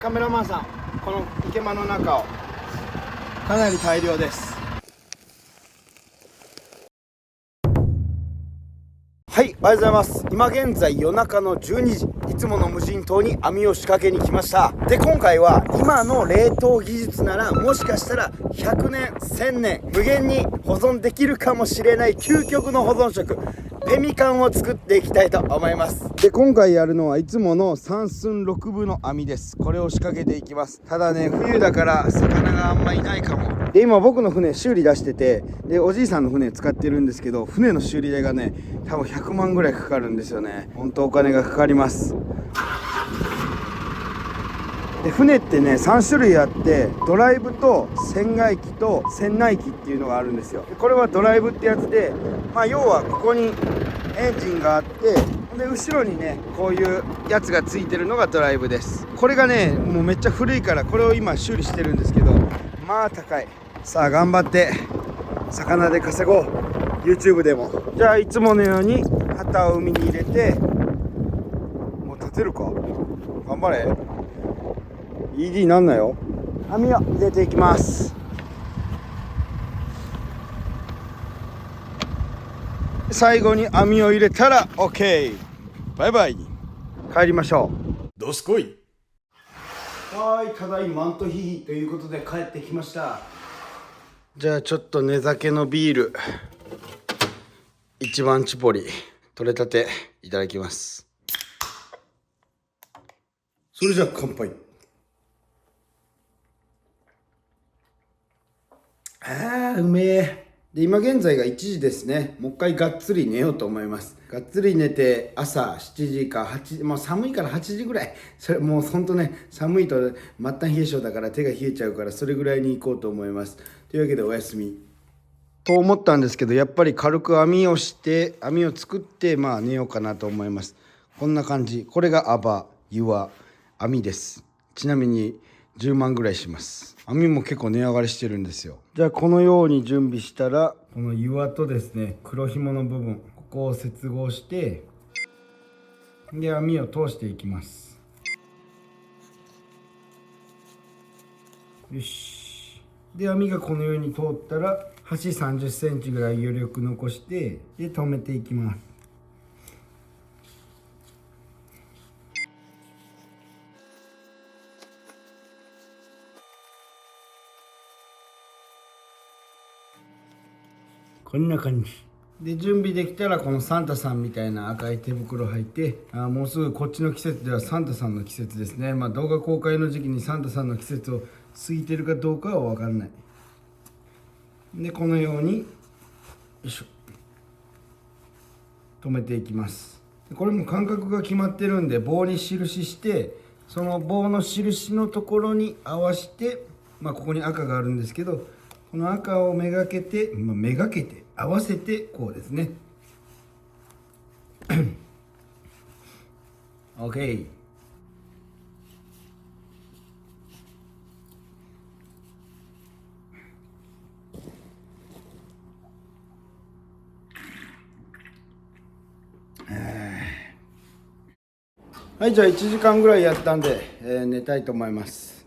カメラマンさん、この池間の中をかなり大量です。はい、おはようございます。今現在夜中の12時、いつもの無人島に網を仕掛けに来ました。で、今回は今の冷凍技術ならもしかしたら100年1000年無限に保存できるかもしれない究極の保存食、ペミカンを作っていきたいと思います。で、今回やるのはいつもの3寸6分の網です。これを仕掛けていきます。ただね、冬だから魚があんまいないかも。で、今僕の船修理出してて、でおじいさんの船使ってるんですけど、船の修理代がね多分100万ぐらいかかるんですよね。本当お金がかかります。で、船ってね3種類あって、ドライブと船外機と船内機っていうのがあるんですよ。でこれはドライブってやつで、要はここにエンジンがあって、で後ろにねこういうやつがついてるのがドライブです。これがねもうめっちゃ古いから、これを今修理してるんですけど、まあ高い。さあ頑張って魚で稼ごう、 YouTube でも。じゃあいつものように旗を海に入れて、もう立てるか、頑張れ。 ED なんなよ。網を入れていきます。最後に網を入れたら OK、 バイバイ。帰りましょう。どすこい。はい、ただいまんとひひということで帰ってきました。じゃあちょっと寝酒のビール、一番チポリ取れたていただきます。それじゃあ乾杯。うめえ。で、今現在が1時ですね。もう一回がっつり寝ようと思います。がっつり寝て朝7時か8時、寒いから8時ぐらい、それもうほんとね、寒いと末端冷え性だから手が冷えちゃうから、それぐらいに行こうと思います。というわけでおやすみと思ったんですけど、やっぱり軽く網を作って寝ようかなと思います。こんな感じ。これがアバユア網です。ちなみに10万ぐらいします。網も結構値上がりしてるんですよ。じゃあこのように準備したら、この岩とですね、黒紐の部分、ここを接合して、で網を通していきます。よし。で網がこのように通ったら、端30センチぐらい余力残して、で止めていきます。こんな感じで準備できたら、このサンタさんみたいな赤い手袋履いて、もうすぐこっちの季節ではサンタさんの季節ですね。動画公開の時期にサンタさんの季節を過ぎてるかどうかは分かんない。でこのようによいしょ止めていきます。これも間隔が決まってるんで、棒に印して、その棒の印のところに合わせて、ここに赤があるんですけど、この赤をめがけて合わせてこうですね。OK。はい、じゃあ1時間ぐらいやったんで、寝たいと思います。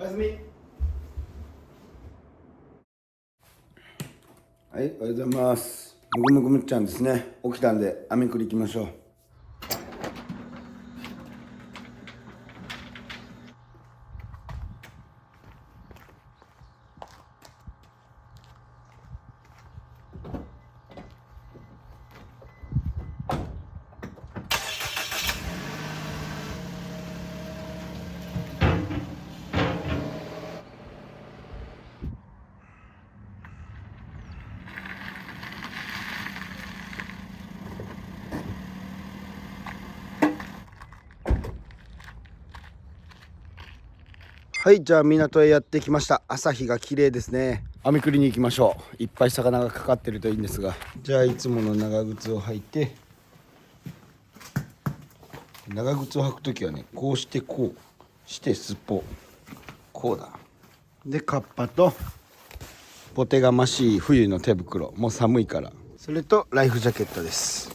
おやすみ。はい、おはようございます。むぐむぐむっちゃんですね。起きたんで網繰り行きましょう。はい、じゃあ港へやってきました。朝日が綺麗ですね。網繰りに行きましょう。いっぱい魚がかかってるといいんですが。じゃあいつもの長靴を履いて、長靴を履くときはね、こうしてこうしてすっぽこうだ。でカッパとポテがましい冬の手袋、もう寒いから。それとライフジャケットです。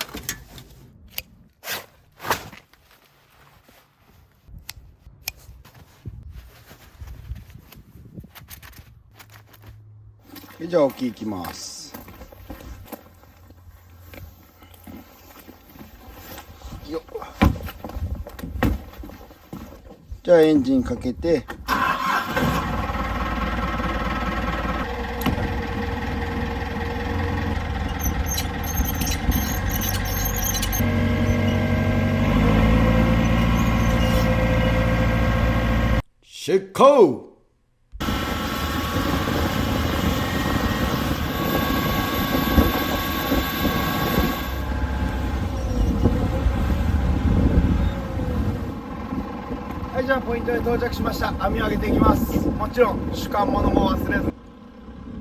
じゃあ沖行きます。よっ、じゃあエンジンかけて、出航。はい、じゃあポイントへ到着しました。網を上げていきます。もちろん主幹物も忘れず。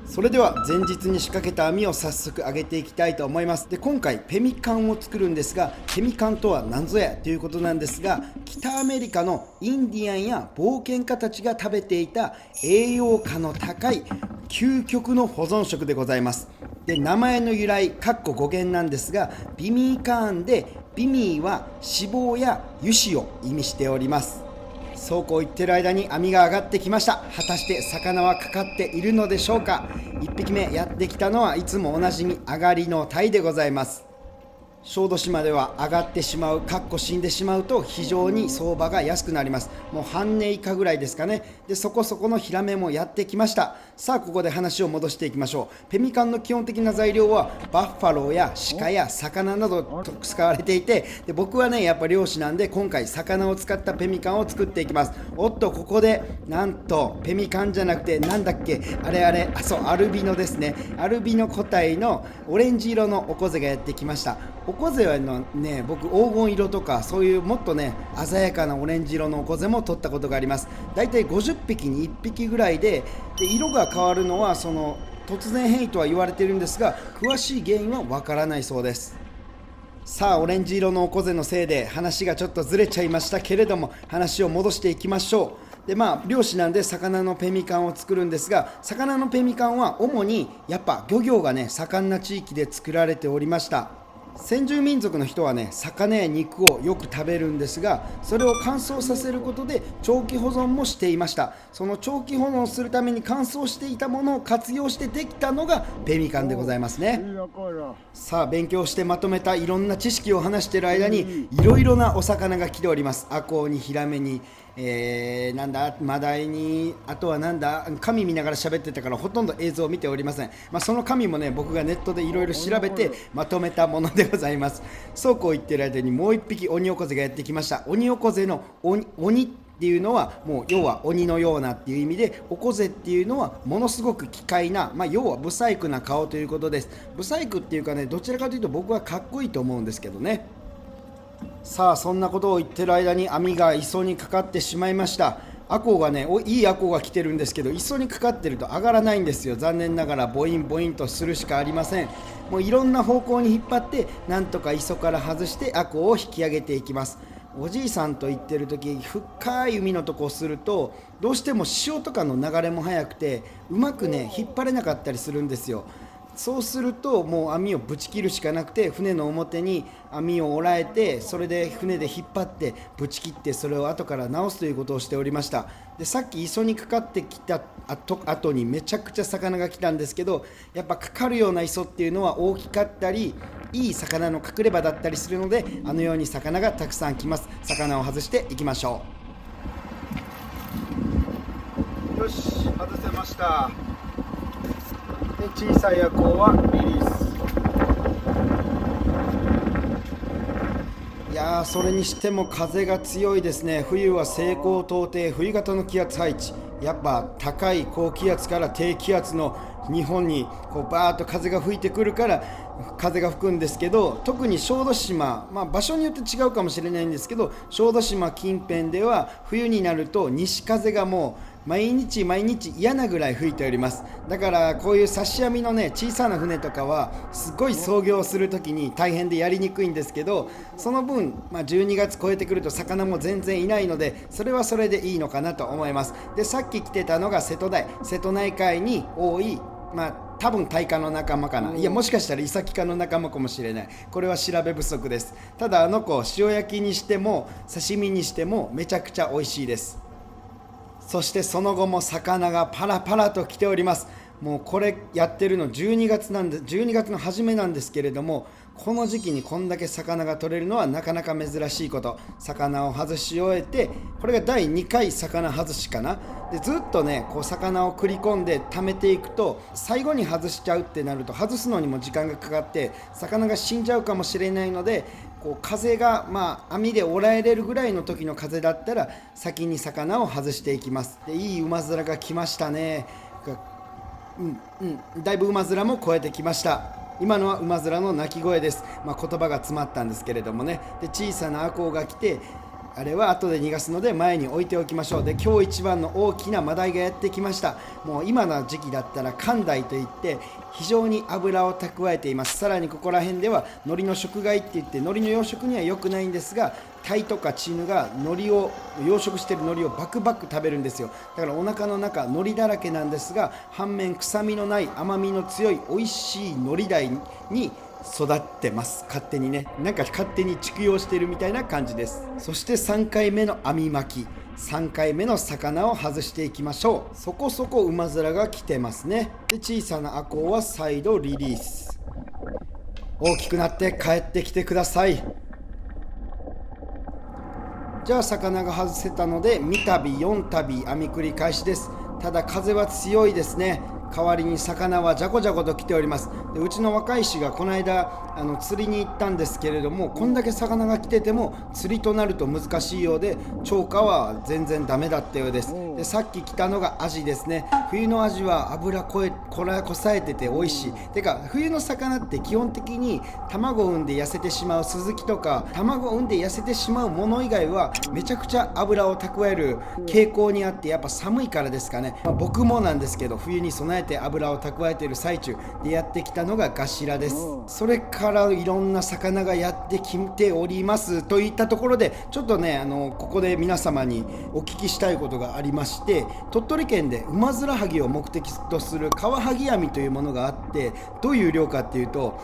それでは前日に仕掛けた網を早速上げていきたいと思います。で、今回ペミカンを作るんですが、ペミカンとは何ぞやということなんですが、北アメリカのインディアンや冒険家たちが食べていた栄養価の高い究極の保存食でございます。で、名前の由来語源なんですが、ビミーカーンで、ビミーは脂肪や油脂を意味しております。そうこう言ってる間に網が上がってきました。果たして魚はかかっているのでしょうか。1匹目やってきたのはいつもおなじみ上がりの鯛でございます。小豆島では上がってしまう、死んでしまうと非常に相場が安くなります。もう半値以下ぐらいですかね。で、そこそこのヒラメもやってきました。さあ、ここで話を戻していきましょう。ペミカンの基本的な材料はバッファローや鹿や魚などと使われていて、で、僕はねやっぱ漁師なんで今回魚を使ったペミカンを作っていきます。おっと、ここでなんとペミカンじゃなくてなんだっけ、そう、アルビノですね。アルビノ個体のオレンジ色のオコゼがやってきました。オコゼはね、僕黄金色とかそういうもっとね鮮やかなオレンジ色のオコゼも取ったことがあります。だいたい50匹に1匹ぐらいで、色が変わるのはその突然変異とは言われているんですが、詳しい原因はわからないそうです。さあ、オレンジ色のオコゼのせいで話がちょっとずれちゃいましたけれども、話を戻していきましょう。で、漁師なんで魚のペミカンを作るんですが、魚のペミカンは主にやっぱ漁業がね盛んな地域で作られておりました。先住民族の人はね、魚や肉をよく食べるんですが、それを乾燥させることで長期保存もしていました。その長期保存するために乾燥していたものを活用してできたのがペミカンでございますね。さあ、勉強してまとめたいろんな知識を話している間にいろいろなお魚が来ております。アコウにヒラメに、マダイに、あとは紙見ながら喋ってたからほとんど映像を見ておりません。その紙もね、僕がネットでいろいろ調べてまとめたものでございます。そうこう言ってる間にもう一匹オニオコゼがやってきました。オニオコゼの鬼っていうのはもう要は鬼のようなっていう意味で、オコゼっていうのはものすごく奇怪な、要はブサイクな顔ということです。ブサイクっていうかね、どちらかというと僕はかっこいいと思うんですけどね。さあ、そんなことを言ってる間に網が磯にかかってしまいました。アコウがね、いいアコウが来てるんですけど、磯にかかってると上がらないんですよ。残念ながらボインボインとするしかありません。もういろんな方向に引っ張ってなんとか磯から外してアコウを引き上げていきます。おじいさんと言ってる時、深い海のとこをするとどうしても潮とかの流れも速くてうまくね引っ張れなかったりするんですよ。そうするともう網をぶち切るしかなくて、船の表に網を折らえて、それで船で引っ張ってぶち切って、それを後から直すということをしておりました。で、さっき磯にかかってきた後にめちゃくちゃ魚が来たんですけど、やっぱかかるような磯っていうのは大きかったりいい魚の隠れ場だったりするので、あのように魚がたくさん来ます。魚を外していきましょう。よし、外せました。で、小さいアコウはリリース。いやー、それにしても風が強いですね。冬は西高東低、冬型の気圧配置、やっぱ高い高気圧から低気圧の日本にこうバーッと風が吹いてくるから風が吹くんですけど、特に小豆島、場所によって違うかもしれないんですけど、小豆島近辺では冬になると西風がもう毎日嫌なぐらい吹いております。だからこういう刺し網のね小さな船とかはすごい操業するときに大変でやりにくいんですけど、その分、12月超えてくると魚も全然いないので、それはそれでいいのかなと思います。で、さっき来てたのが瀬戸内海に多い多分タイ科の仲間かな。いや、もしかしたらイサキ科の仲間かもしれない。これは調べ不足です。ただ塩焼きにしても刺身にしてもめちゃくちゃ美味しいです。そしてその後も魚がパラパラと来ております。もうこれやってるの12月の初めなんですけれども、この時期にこんだけ魚が取れるのはなかなか珍しいこと。魚を外し終えて、これが第2回魚外しかな。でずっとね魚を繰り込んで溜めていくと、最後に外しちゃうってなると外すのにも時間がかかって魚が死んじゃうかもしれないので、風が網でおらえれるぐらいの時の風だったら先に魚を外していきます。でいいウマヅラが来ましたね。だいぶウマヅラも超えてきました。今のはウマヅラの鳴き声です。言葉が詰まったんですけれどもね。で小さなアコウが来て、あれは後で逃がすので前に置いておきましょう。で今日一番の大きなマダイがやってきました。もう今の時期だったら寒鯛といって非常に脂を蓄えています。さらにここら辺では海苔の食害っていって、海苔の養殖には良くないんですが、タイとかチヌが海苔を養殖している海苔をバクバク食べるんですよ。だからお腹の中海苔だらけなんですが、反面臭みのない甘みの強い美味しい海苔鯛に育ってます。勝手にね、勝手に蓄養しているみたいな感じです。そして3回目の網巻き、3回目の魚を外していきましょう。そこそこウマヅラが来てますね。で小さなアコウは再度リリース。大きくなって帰ってきてください。じゃあ魚が外せたので3旅4旅網繰り返しです。ただ風は強いですね。代わりに魚はじゃこじゃこと来ております。でうちの若い氏がこの間釣りに行ったんですけれども、こんだけ魚が来てても釣りとなると難しいようで、釣果は全然ダメだったようです。でさっき来たのがアジですね。冬のアジは脂こさえてて美味しい。てか冬の魚って基本的に卵を産んで痩せてしまうスズキとか、卵を産んで痩せてしまうもの以外はめちゃくちゃ脂を蓄える傾向にあって、やっぱ寒いからですかね。僕もなんですけど、冬に備えて油を蓄えている最中でやってきたのがガシラです。それからいろんな魚がやってきておりますといったところで、ちょっとねここで皆様にお聞きしたいことがありまして、鳥取県でウマヅラハギを目的とするカワハギ網というものがあって、どういう漁かっていうと、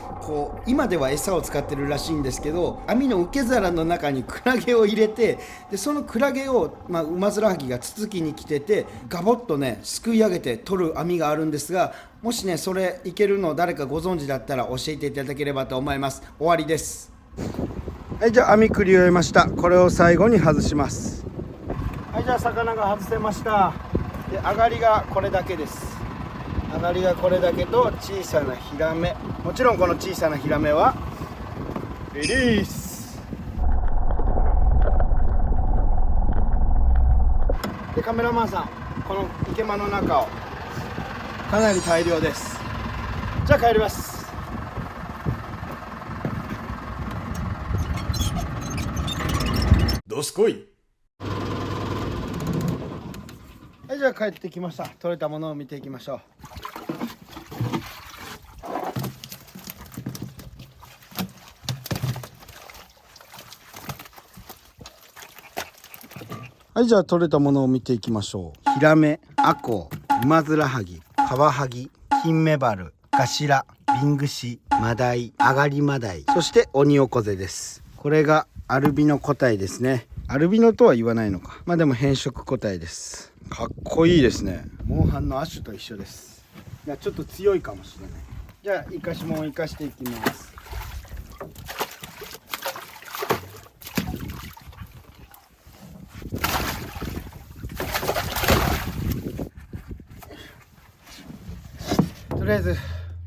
今では餌を使ってるらしいんですけど、網の受け皿の中にクラゲを入れて、でそのクラゲを、ウマヅラハギがつつきに来ててガボッとねすくい上げて取る網があるんですが、もしねそれいけるの誰かご存知だったら教えていただければと思います。終わりです。はい、じゃあ網繰り終えました。これを最後に外します。はい、じゃあ魚が外せました。で上がりがこれだけです。上がりがこれだけと小さなヒラメ、もちろんこの小さなヒラメはリリースで、カメラマンさんこの池間の中をかなり大量です。じゃあ帰ります。どすこい。はい、じゃあ帰ってきました。取れたものを見ていきましょう。はい、じゃあ取れたものを見ていきましょう。ヒラメ、アコウ、ウマヅラハギ、カワハギ、キンメバル、ガシラ、ビングシ、マダイ、アガリマダイ、そしてオニオコゼです。これがアルビノ個体ですね。アルビノとは言わないのか。でも変色個体です。かっこいいですね。モンハンのアッシュと一緒です。いやちょっと強いかもしれない。じゃあ生かしもんを生かしていきます。とりあえず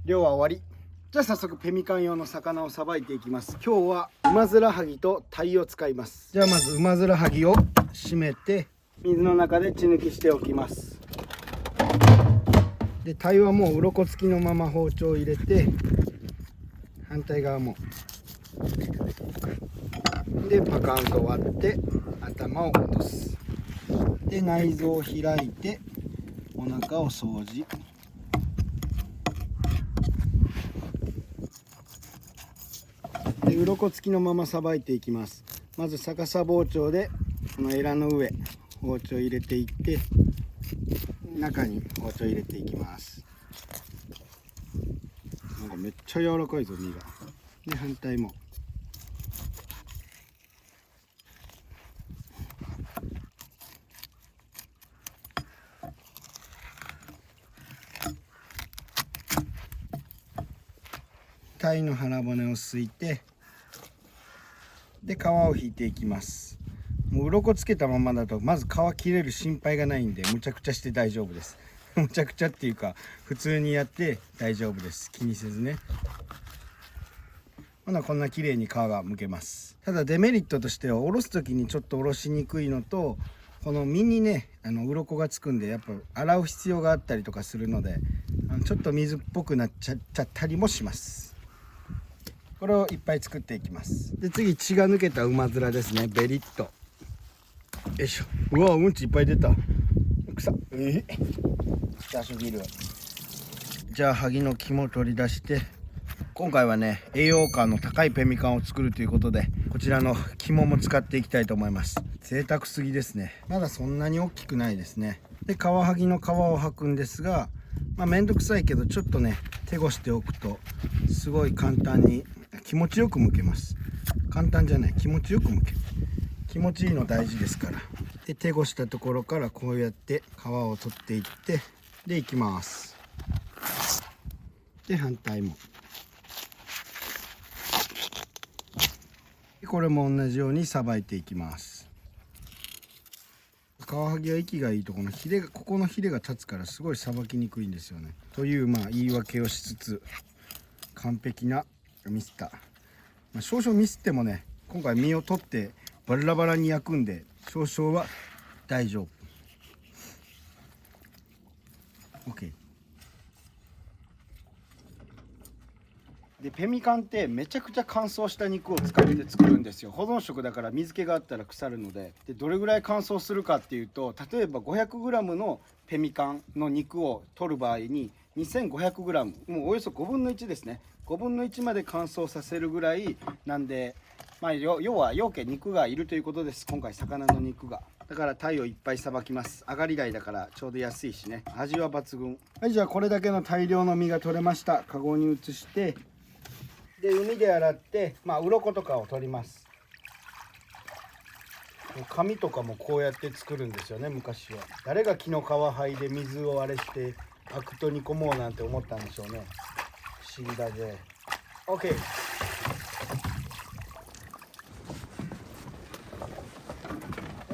漁は終わり。じゃあ早速ペミカン用の魚をさばいていきます。今日はウマヅラハギとタイを使います。じゃあまずウマヅラハギを締めて水の中で血抜きしておきます。でタイはもう鱗付きのまま包丁を入れて、反対側もでパカンと割って頭を落とす。で内臓を開いてお腹を掃除。で鱗付きのままさばいていきます。まず逆さ包丁でこのエラの上包丁入れていって、中に包丁入れていきます。めっちゃ柔らかいぞ身が。で反対も。鯛の腹骨をすいて、で皮を引いていきます。もう鱗つけたままだとまず皮切れる心配がないんで、むちゃくちゃして大丈夫です。むちゃくちゃっていうか普通にやって大丈夫です。気にせずね。ほなこんな綺麗に皮が剥けます。ただデメリットとしてはおろす時にちょっとおろしにくいのと、この身にね鱗がつくんでやっぱ洗う必要があったりとかするので、ちょっと水っぽくなっちゃったりもします。これをいっぱい作っていきます。で次血が抜けた馬面ですね。ベリッとよいしょ。うわうんちいっぱい出た。臭っ。臭すぎる。じゃあ萩の肝取り出して、今回はね栄養価の高いペミカンを作るということで、こちらの肝も使っていきたいと思います。贅沢すぎですね。まだそんなに大きくないですね。でカワハギの皮を剥くんですが、めんどくさいけどちょっとね手ごしておくとすごい簡単に気持ちよく剥けます。簡単じゃない、気持ちよく剥ける。気持ちいいの大事ですから。で手ごしたところからこうやって皮を取っていって、でいきます。で反対も。これも同じようにさばいていきます。カワハギは息がいいとこのヒレが、ここのヒレが立つからすごいさばきにくいんですよね。という言い訳をしつつ完璧なミスった。少々ミスってもね、今回身を取ってバラバラに焼くんで少々は大丈夫。 OK。 でペミカンってめちゃくちゃ乾燥した肉を使って作るんですよ。保存食だから水気があったら腐るので。でどれぐらい乾燥するかっていうと、例えば 500g のペミカンの肉を取る場合に 2500g、 もうおよそ5分の1ですね。5分の1まで乾燥させるぐらいなんで、要は養鶏肉がいるということです。今回魚の肉が。だから鯛をいっぱいさばきます。上がり鯛だからちょうど安いしね、味は抜群。はい、じゃあこれだけの大量の身が取れました。カゴに移して、で海で洗って、鱗とかを取ります。紙とかもこうやって作るんですよね、昔は。誰が木の皮剥いで水をあれしてアクと煮込もうなんて思ったんでしょうね。不思議だぜ。 OK。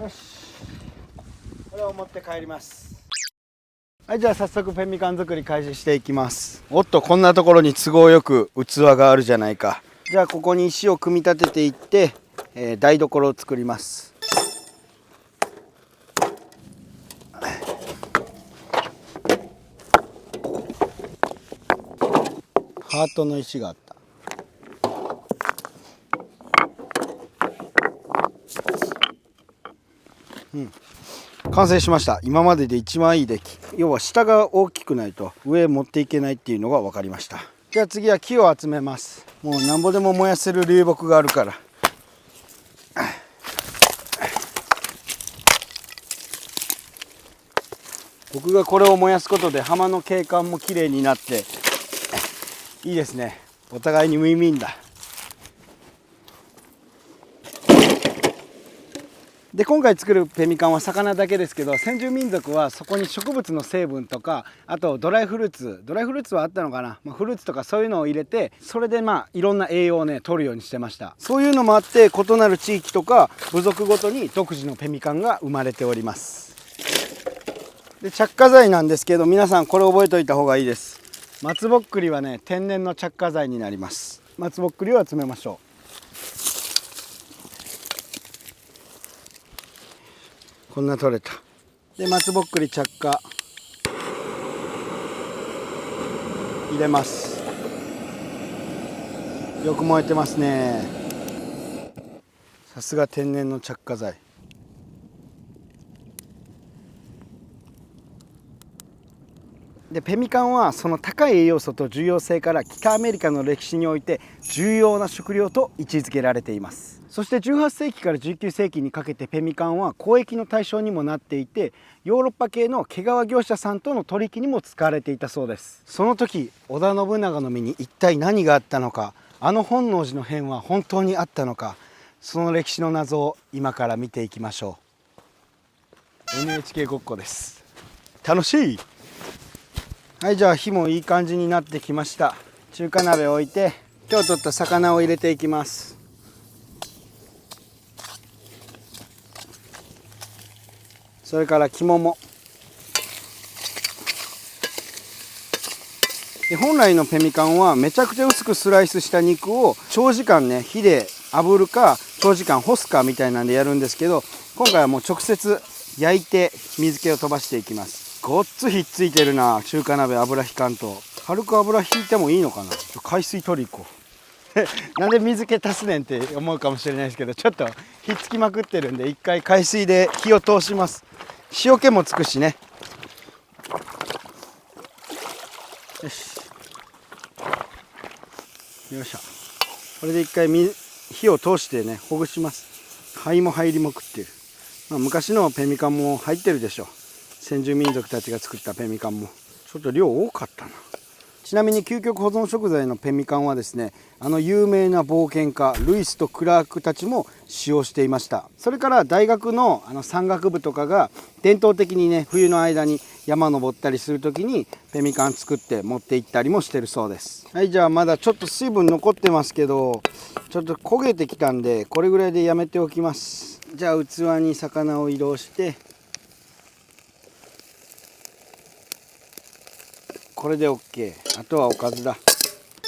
よし、これを持って帰ります。はい、じゃあ早速ペミカン作り開始していきます。おっと、こんなところに都合よく器があるじゃないか。じゃあここに石を組み立てていって、台所を作ります。ハートの石があった。完成しました。今までで一番いい出来。要は下が大きくないと上持っていけないっていうのが分かりました。じゃあ次は木を集めます。もうなんぼでも燃やせる流木があるから。僕がこれを燃やすことで浜の景観も綺麗になっていいですね。お互いにウィンウィンだ。で今回作るペミカンは魚だけですけど、先住民族はそこに植物の成分とか、あとドライフルーツはあったのかな、フルーツとかそういうのを入れて、それでいろんな栄養をね取るようにしてました。そういうのもあって、異なる地域とか部族ごとに独自のペミカンが生まれております。で着火剤なんですけど、皆さんこれ覚えておいた方がいいです。松ぼっくりはね天然の着火剤になります。松ぼっくりを集めましょう。こんな取れた。で松ぼっくり着火入れます。よく燃えてますね。さすが天然の着火剤。でペミカンはその高い栄養素と重要性から北アメリカの歴史において重要な食料と位置づけられています。そして18世紀から19世紀にかけてペミカンは交易の対象にもなっていて、ヨーロッパ系の毛皮業者さんとの取引にも使われていたそうです。その時織田信長の身に一体何があったのか、あの本能寺の変は本当にあったのか、その歴史の謎を今から見ていきましょう。 NHK ごっこです。楽しい。はい、じゃあ火もいい感じになってきました。中華鍋を置いて今日取った魚を入れていきます。それから肝も。で本来のペミカンはめちゃくちゃ薄くスライスした肉を長時間ね火で炙るか長時間干すかみたいなんでやるんですけど、今回はもう直接焼いて水気を飛ばしていきます。ごっつひっついてるな。中華鍋油引かんと。軽く油引いてもいいのかな。海水取り行こうなんで水気足すねんって思うかもしれないですけど、ちょっとひっつきまくってるんで一回海水で火を通します。塩気もつくしね。よしよいしょ。これで一回火を通してねほぐします。灰も入りまくってる。昔のペミカンも入ってるでしょ。先住民族たちが作ったペミカンもちょっと量多かったな。ちなみに究極保存食材のペミカンはですね、有名な冒険家ルイスとクラークたちも使用していました。それから大学の山岳部とかが伝統的にね冬の間に山登ったりする時にペミカン作って持って行ったりもしてるそうです。はい、じゃあまだちょっと水分残ってますけどちょっと焦げてきたんでこれぐらいでやめておきます。じゃあ器に魚を移動してこれで OK。 あとはおかずだ。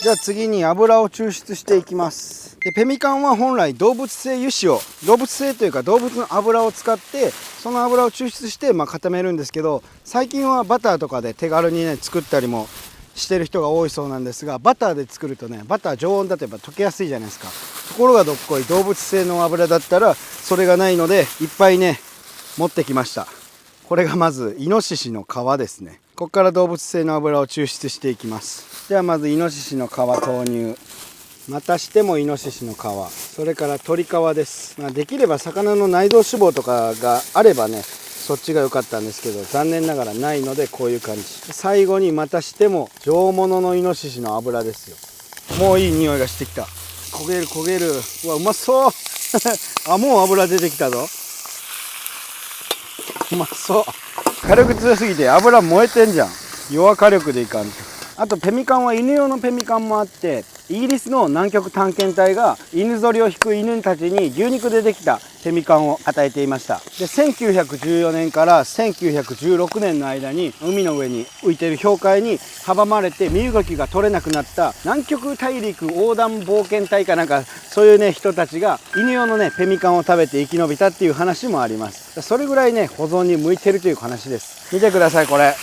じゃあ次に油を抽出していきます。でペミカンは本来動物性油脂を、動物性というか動物の油を使ってその油を抽出して固めるんですけど、最近はバターとかで手軽にね作ったりもしてる人が多いそうなんですが、バターで作るとねバター常温だとやっぱ溶けやすいじゃないですか。ところがどっこい動物性の油だったらそれがないのでいっぱいね持ってきました。これがまずイノシシの皮ですね。ここから動物性の油を抽出していきます。ではまずイノシシの皮投入。またしてもイノシシの皮、それから鶏皮です。できれば魚の内臓脂肪とかがあればねそっちが良かったんですけど残念ながらないのでこういう感じ。最後にまたしても上物のイノシシの油ですよ。もういい匂いがしてきた。焦げる焦げる。うわうまそうあもう油出てきたぞ。うまそう。火力強すぎて油燃えてんじゃん。弱火力でいかんと。あとペミカンは犬用のペミカンもあって、イギリスの南極探検隊が犬ぞりを引く犬たちに牛肉でできたペミカンを与えていました。で1914年から1916年の間に海の上に浮いている氷海に阻まれて身動きが取れなくなった南極大陸横断冒険隊かなんかそういうね人たちが犬用のねペミカンを食べて生き延びたっていう話もあります。それぐらいね保存に向いてるという話です。見てください。これ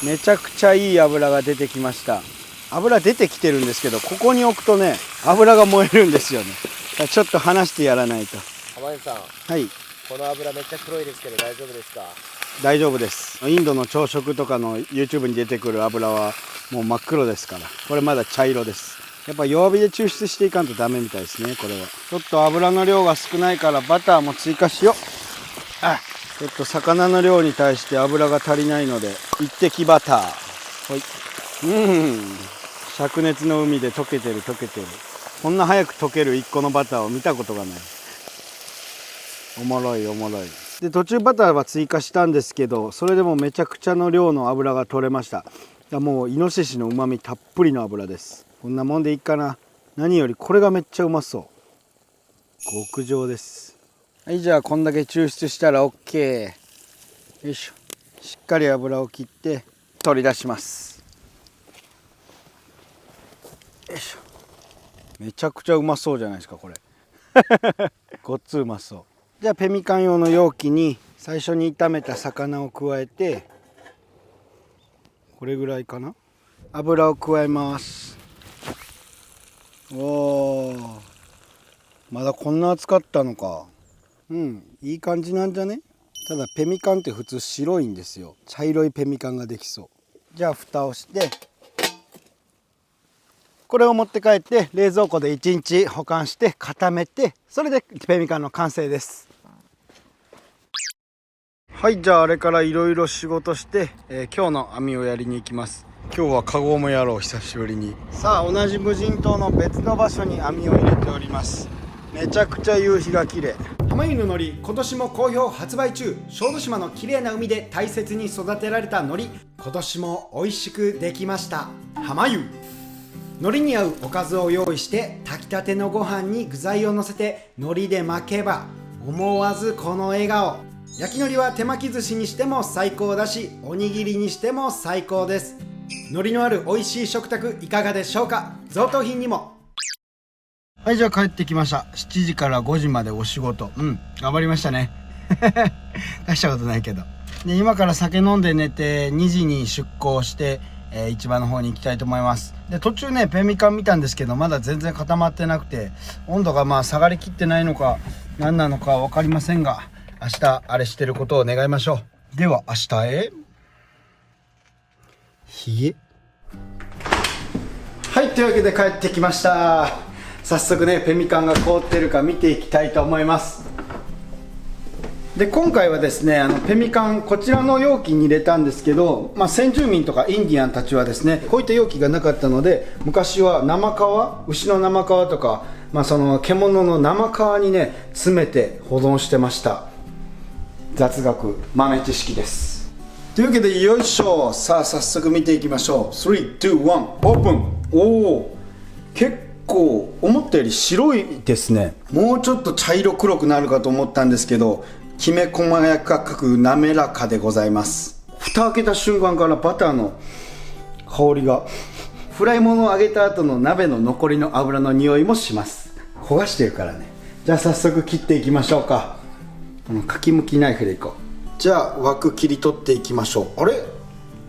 めちゃくちゃいい油が出てきました。油出てきてるんですけどここに置くとね油が燃えるんですよね。ちょっと離してやらないと。浜根さん、はい、この油めっちゃ黒いですけど大丈夫ですか？大丈夫です。インドの朝食とかの YouTube に出てくる油はもう真っ黒ですから、これまだ茶色です。やっぱ弱火で抽出していかんとダメみたいですね。これはちょっと油の量が少ないからバターも追加しよう。ちょっと魚の量に対して油が足りないので一滴バター。ほい。灼熱の海で溶けてる溶けてる。こんな早く溶ける1個のバターを見たことがない。おもろいおもろい。で途中バターは追加したんですけどそれでもめちゃくちゃの量の油が取れました。もうイノシシのうまみたっぷりの油です。こんなもんでいいかな。何よりこれがめっちゃうまそう。極上です。はい、じゃあこんだけ抽出したら OK。 よいしょ。しっかり油を切って取り出します。よいしょ。めちゃくちゃうまそうじゃないですかこれごっつうまそう。じゃあペミカン用の容器に最初に炒めた魚を加えてこれぐらいかな。油を加えます。おー、まだこんな熱かったのか。いい感じなんじゃね。ただペミカンって普通白いんですよ。茶色いペミカンができそう。じゃあ蓋をしてこれを持って帰って冷蔵庫で1日保管して固めて、それでペミカンの完成です。はい、じゃああれからいろいろ仕事して、今日の網をやりに行きます。今日はカゴもやろう、久しぶりに。さあ同じ無人島の別の場所に網を入れております。めちゃくちゃ夕日が綺麗。浜湯の海苔、今年も好評発売中。小豆島の綺麗な海で大切に育てられた海苔、今年も美味しくできました。浜湯海苔に合うおかずを用意して、炊きたてのご飯に具材をのせて海苔で巻けば思わずこの笑顔。焼き海苔は手巻き寿司にしても最高だし、おにぎりにしても最高です。海苔のある美味しい食卓いかがでしょうか。贈答品にも。はい、じゃあ帰ってきました。7時から5時までお仕事。頑張りましたね。大したことないけど。で、今から酒飲んで寝て2時に出港して、市場の方に行きたいと思います。で、途中ねペミカン見たんですけど、まだ全然固まってなくて、温度が下がりきってないのか何なのか分かりませんが、明日あれしてることを願いましょう。では明日へ。ひげ。はい、というわけで帰ってきました。早速ねペミカンが凍ってるか見ていきたいと思います。で、今回はですねペミカンこちらの容器に入れたんですけど、先住民とかインディアンたちはですねこういった容器がなかったので、昔は生皮、牛の生皮とか、その獣の生皮にね詰めて保存してました。雑学豆知識です。というわけでよいしょ。さあ早速見ていきましょう。3、2、1、オープン。おお、結構思ったより白いですね。もうちょっと茶色黒くなるかと思ったんですけど、きめ細やかく滑らかでございます。蓋開けた瞬間からバターの香りが、フライものを揚げた後の鍋の残りの油の匂いもします。焦がしてるからね。じゃあ早速切っていきましょうか。このかきむきナイフでいこう。じゃあ枠切り取っていきましょう。あれ、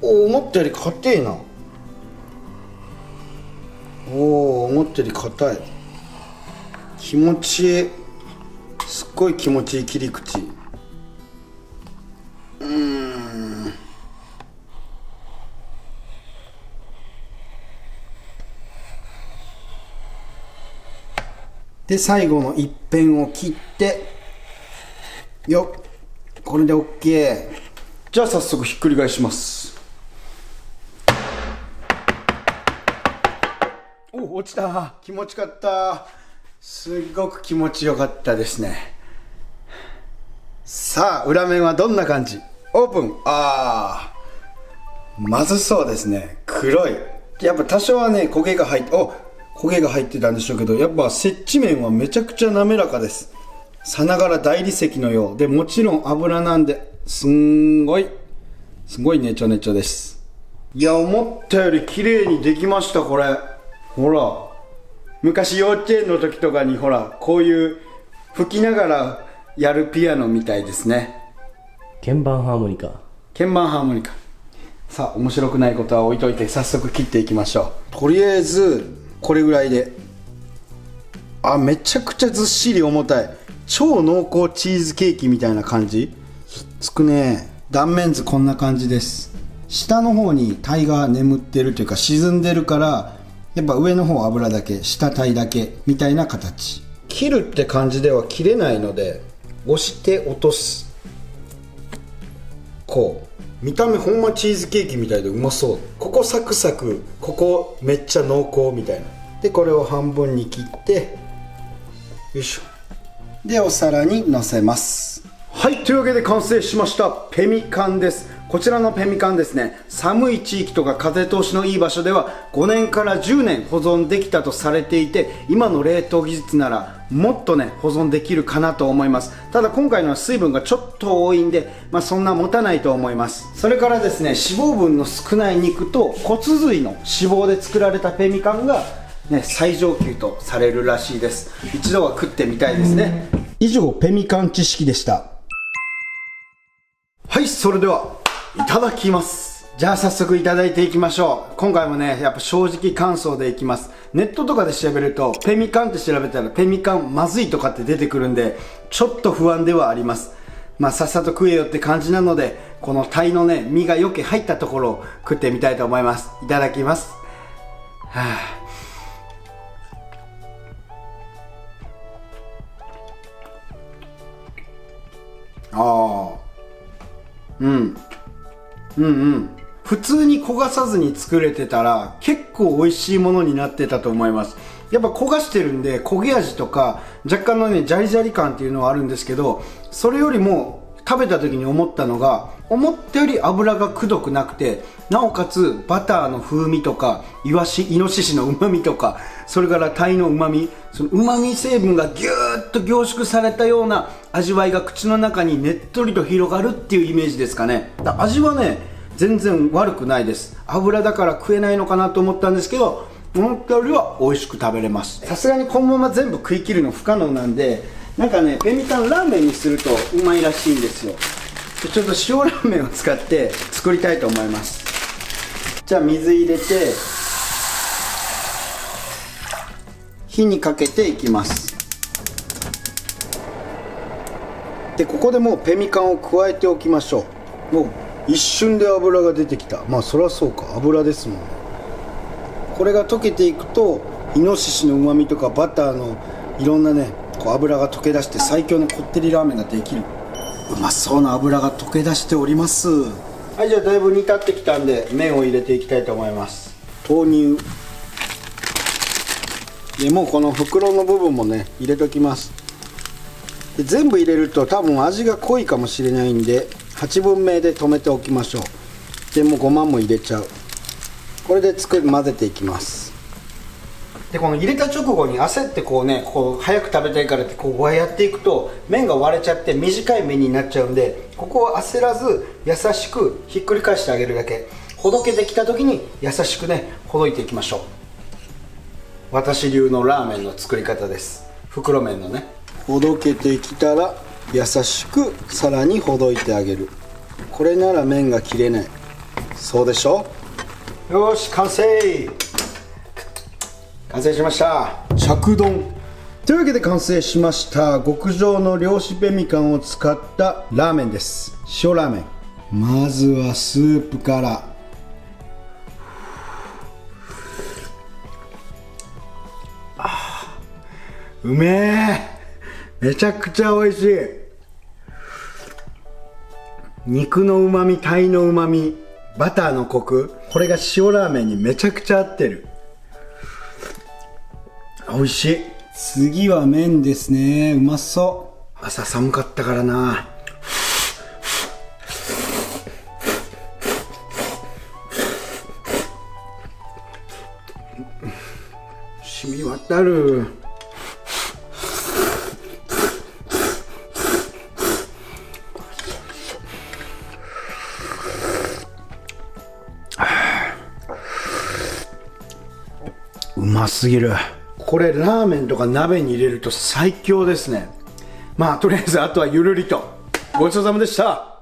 思ったより硬いな。思ったより硬い。気持ちいい。すっごい気持ちいい切り口。で、最後の一辺を切ってよっ、これで OK。 じゃあ早速ひっくり返します。落ちた。気持ちよかった。すっごく気持ちよかったですね。さあ裏面はどんな感じ。オープン。まずそうですね。黒い。やっぱ多少はね焦げが入ってたんでしょうけど、やっぱ接地面はめちゃくちゃ滑らかです。さながら大理石のようで、もちろん油なんですんごいネチョネチョです。いや、思ったより綺麗にできました。これほら、昔幼稚園の時とかにほらこういう吹きながらやるピアノみたいですね。鍵盤ハーモニカ。さあ面白くないことは置いといて早速切っていきましょう。とりあえずこれぐらいで。めちゃくちゃずっしり重たい。超濃厚チーズケーキみたいな感じ。つくね。断面図こんな感じです。下の方に鯛が眠ってるというか沈んでるから、やっぱ上の方油だけ、下鯛だけみたいな形。切るって感じでは切れないので押して落とす。こう見た目ほんまチーズケーキみたいでうまそう。ここサクサク、ここめっちゃ濃厚みたいな。でこれを半分に切って、よいしょ。でお皿にのせます。はい、というわけで完成しましたペミカンです。こちらのペミカンですね、寒い地域とか風通しのいい場所では5年から10年保存できたとされていて、今の冷凍技術ならもっとね保存できるかなと思います。ただ今回のは水分がちょっと多いんで、そんな持たないと思います。それからですね、脂肪分の少ない肉と骨髄の脂肪で作られたペミカンが最上級とされるらしいです。一度は食ってみたいですね。以上ペミカン知識でした。はい、それではいただきます。じゃあ早速いただいていきましょう。今回もねやっぱ正直感想でいきます。ネットとかで調べるとペミカンって調べたらペミカンまずいとかって出てくるんで、ちょっと不安ではあります。さっさと食えよって感じなので、この鯛のね身がよく入ったところを食ってみたいと思います。いただきます。普通に焦がさずに作れてたら結構美味しいものになってたと思います。やっぱ焦がしてるんで焦げ味とか若干のねジャリジャリ感っていうのはあるんですけど、それよりも食べた時に思ったのが、思ったより油がくどくなくて、なおかつバターの風味とかイノシシのうまみとか、それから鯛のうまみ、そのうまみ成分がギューッと凝縮されたような味わいが口の中にねっとりと広がるっていうイメージですかね。味はね全然悪くないです。油だから食えないのかなと思ったんですけど、思ったよりは美味しく食べれます。さすがにこのまま全部食い切るの不可能なんで、なんかねペミカンラーメンにするとうまいらしいんですよ。ちょっと塩ラーメンを使って作りたいと思います。じゃあ水入れて火にかけていきます。でここでもうペミカンを加えておきましょう。もう一瞬で油が出てきた。そりゃそうか、油ですもんね。これが溶けていくとイノシシのうまみとかバターのいろんなねこう油が溶け出して最強のこってりラーメンができる。うまそうな油が溶け出しております。はい、じゃあだいぶ煮立ってきたんで麺を入れていきたいと思います。豆乳でもうこの袋の部分もね入れときます。で全部入れると多分味が濃いかもしれないんで8分目で止めておきましょう。でもうごまも入れちゃう。これで混ぜていきます。でこの入れた直後に焦ってこう早く食べたいからってこうやっていくと麺が割れちゃって短い麺になっちゃうんで、ここは焦らず優しくひっくり返してあげるだけ。ほどけてきた時に優しくねほどいていきましょう。私流のラーメンの作り方です。袋麺のね。ほどけてきたら優しくさらにほどいてあげる。これなら麺が切れない。そうでしょ。よし完成。完成しました。着丼というわけで完成しました。極上の漁師ペミカンを使ったラーメンです。塩ラーメン。まずはスープから。うめえ。めちゃくちゃ美味しい。肉のうまみ、鯛のうまみ、バターのコク、これが塩ラーメンにめちゃくちゃ合ってる。美味しい。次は麺ですね。うまそう。朝寒かったからな。染み渡る。うますぎる。これラーメンとか鍋に入れると最強ですね。とりあえずあとはゆるりと。ごちそうさまでした。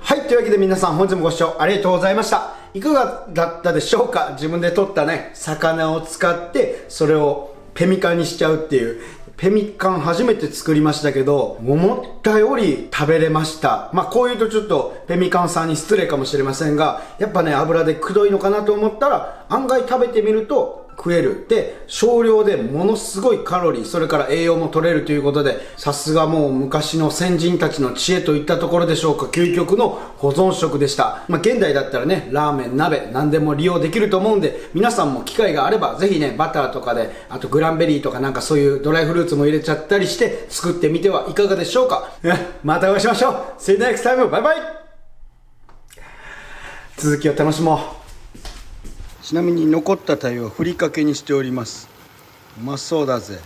はい、というわけで皆さん本日もご視聴ありがとうございました。いかがだったでしょうか。自分で取ったね魚を使ってそれをペミカンにしちゃうっていう。ペミカン初めて作りましたけど、思ったより食べれました。こう言うとちょっとペミカンさんに失礼かもしれませんが、やっぱね油でくどいのかなと思ったら案外食べてみると食える。で少量でものすごいカロリー、それから栄養も取れるということで、さすがもう昔の先人たちの知恵といったところでしょうか。究極の保存食でした。現代だったらねラーメン鍋何でも利用できると思うんで、皆さんも機会があればぜひねバターとかで、あとグランベリーとかなんかそういうドライフルーツも入れちゃったりして作ってみてはいかがでしょうか。またお会いしましょう。 See you next time. バイバイ。続きを楽しもう。ちなみに残った鯛はふりかけにしております。うまそうだぜ。